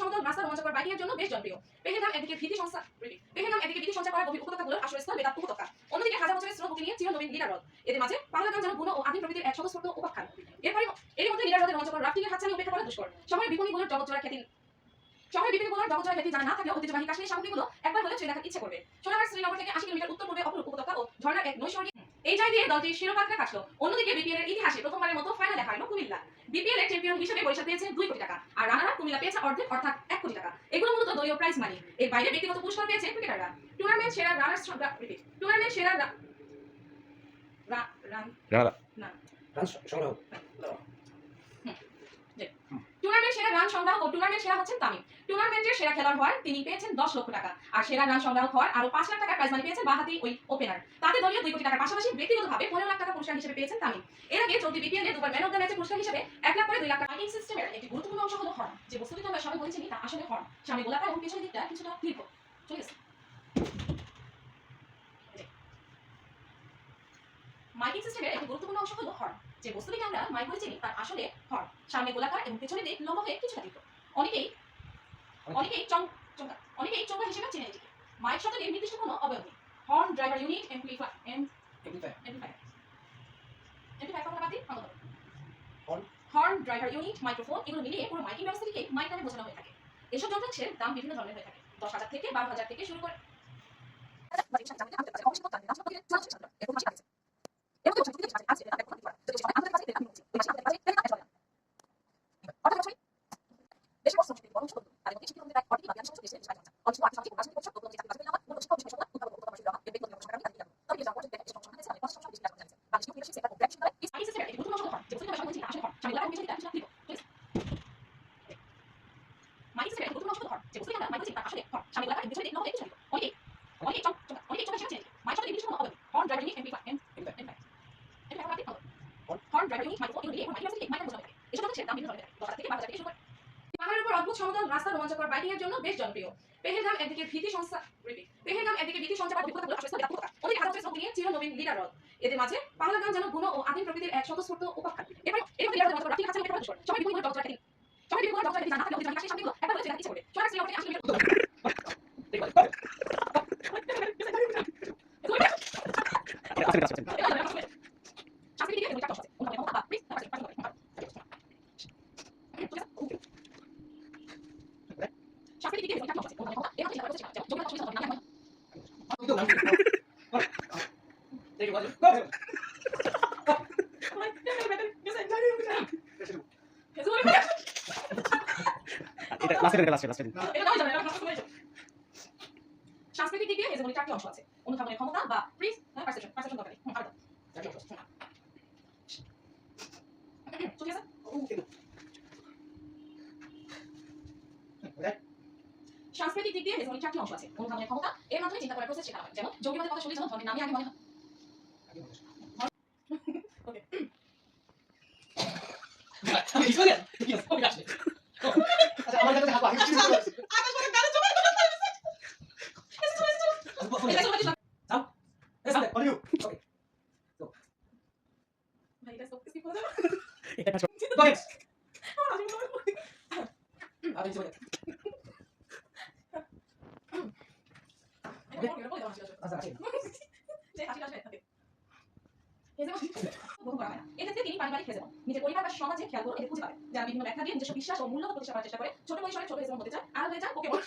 সমতল রাস্তা রোমাঞ্চকর বাইকিংয়ের জন্য বেশ জনপ্রিয়। পেহেলগাম একদিকে ভীতি সঞ্চার করা গভীর উপত্যকাগুলোর আশ্রয়স্থল বেতাব উপত্যকা, অন্যদিকে হাজার বছরের স্রোত বুকে নিয়ে চিরনবীন লিডার হ্রদ। এদের মাঝে পাহাড়গাম যেন বুনো ও আদিম প্রকৃতির এক স্বতঃস্ফূর্ত উপাখ্যান। এরই মধ্যে লিডার হ্রদের রোমাঞ্চকর রাফটিংয়ের হাতছানি উপেক্ষা করা দুষ্কর। শহরের বিপণীগুলোর জগৎজোড়া খ্যাতি জানা না থাকলেও ঐতিহ্যবাহী কাশ্মীরি সামগ্রীগুলো একবার হলেও ছুঁয়ে দেখার ইচ্ছে করবে। সোনামার্গ শ্রীনগর থেকে 80 কিলোমিটার উত্তর পূর্বে অপরূপ উপত্যকা ও ঝর্ণার এক নৈসর্গিক এই জায়গা দিয়ে দলটির শিরোপাটা কাটলো। অন্যদিকে বিপিএল এর ইতিহাসে প্রথমবারের মতো ফাইনালে হারলো কুমিল্লা। বিপিএল এর চ্যাম্পিয়ন হিসেবে বরিশাল পেয়েছে 2 কোটি টাকা, আর রানার আপ কুমিল্লা পেয়েছে অর্ধেক অর্থাৎ 1 কোটি টাকা। এগুলো মূলত দলীয় প্রাইজ মানি। এর বাইরে ব্যক্তিগত পুরস্কার পেয়েছে ক্রিকেটাররা। টুর্নামেন্ট সেরা রানার টুর্নামেন্ট সেরা রান সংগ্রাহক ও টুর্নামেন্ট সেরা হচ্ছেন তামিম। টুর্নামেন্টের সেরা খেলোয়াড় হওয়ার তিনি পেয়েছেন 10 লক্ষ টাকা, আর সেরা রান সংগ্রাহক হওয়ার আরো 5 লাখ টাকা প্রাইজ মানি পেয়েছেন বাহাতি ওই ওপেনার। তাতে দলীয় 2 কোটি টাকার পাশাপাশি ব্যক্তিগতভাবে 15 লাখ টাকা পুরস্কার হিসেবে পেয়েছেন তামিম। এর আগে চলতি বিপিএল এ দুবার ম্যান অফ দ্য ম্যাচের পুরস্কার হিসেবে 1 লাখ করে 2 লাখ টাকা। মাইকিং সিস্টেমের একটি গুরুত্বপূর্ণ অংশ হলো হর্ন, যে বস্তুটি আমরা সবাই বলেছি তা আসলে হর্ন। সামনে গোলাকার এবং পেছনের দিকটা কিছুটা দীর্ঘ। চলে গেছে। মাইকিং সিস্টেমের একটি গুরুত্বপূর্ণ অংশ হলো হর্ন, যে বস্তুটিকে আমরা মাইক বলে চিনি তার আসলে হর্ন। সামনে গোলাকার এবং পেছনের দিক লম্বা হয়ে কিছুটা দীর্ঘ। অনেকেই চোঙ্গা হিসেবে চেনে এটিকে। মাইক শব্দের নির্দিষ্ট কোনো অবয়ব নেই। Horn, driver unit, horn, driver unit, microphone এগুলো মিলিয়ে পুরো মাইকিং ব্যবস্থাটিকে মাইক নামে বোঝানো হয়ে থাকে। এসব যন্ত্রাংশের দাম বিভিন্ন ধরনের হয়ে থাকে, 10,000 থেকে 12,000 থেকে শুরু করে পাহাড়ের উপর অদ্ভুত সমতল রাস্তা রোমাঞ্চকর বাইকিংয়ের জন্য বেশ জনপ্রিয়। পেহেলগাম একদিকে ভীতি সঞ্চার করা উপত্যকাগুলোর আশ্রয়স্থল বেতাব উপত্যকা, অন্যদিকে হাজার বছরের স্রোত বুকে নিয়ে চিরনবীন লিডার হ্রদ। এদের মাঝে পাহাড়গাম যেন বুনো ও আদিম প্রকৃতির এক স্বতঃস্ফূর্ত উপাখ্যান। এরই মধ্যে লিডার হ্রদের রোমাঞ্চকর রাফটিংয়ের হাতছানি উপেক্ষা করা দুষ্কর। শহরের বিপণীগুলোর জগৎজোড়া খ্যাতি জানা না থাকলেও ঐতিহ্যবাহী কাশ্মীরি সামগ্রীগুলো একবার হলেও ছুঁয়ে দেখার ইচ্ছে করবে। সোনামার্গ শ্রীনগর থেকে 80 কিলোমিটার সাংস্কৃতিক দিক দিয়ে হেজেমনির 4টি অংশ আছে: অনুধাবনের ক্ষমতা বা পারসেপশন দরকারি। সাংস্কৃতিক দিক দিয়ে হেজেমনির 4টি অংশ আছে: অনুধাবনের ক্ষমতা, এর মাধ্যমে চিন্তা করার প্রসেস শেখানো হয়। যেমন যৌগিকবাদের কথা শুনলে যেমন ধর্মের নামই আগে মনে হয়। এক্ষেত্রে তিনি পারিবারিক হেজেমন, নিজের পরিবার বা সমাজে খেয়াল করে এদের খুঁজে পাবেন, যারা বিভিন্ন ব্যাখ্যা দিয়ে নিজস্ব বিশ্বাস ও মূল্যবোধ প্রতিষ্ঠা করার চেষ্টা করে। ছোট পরিসরে ছোট হেজেমন হতে চায় আর হয়ে যায় পোকেমন।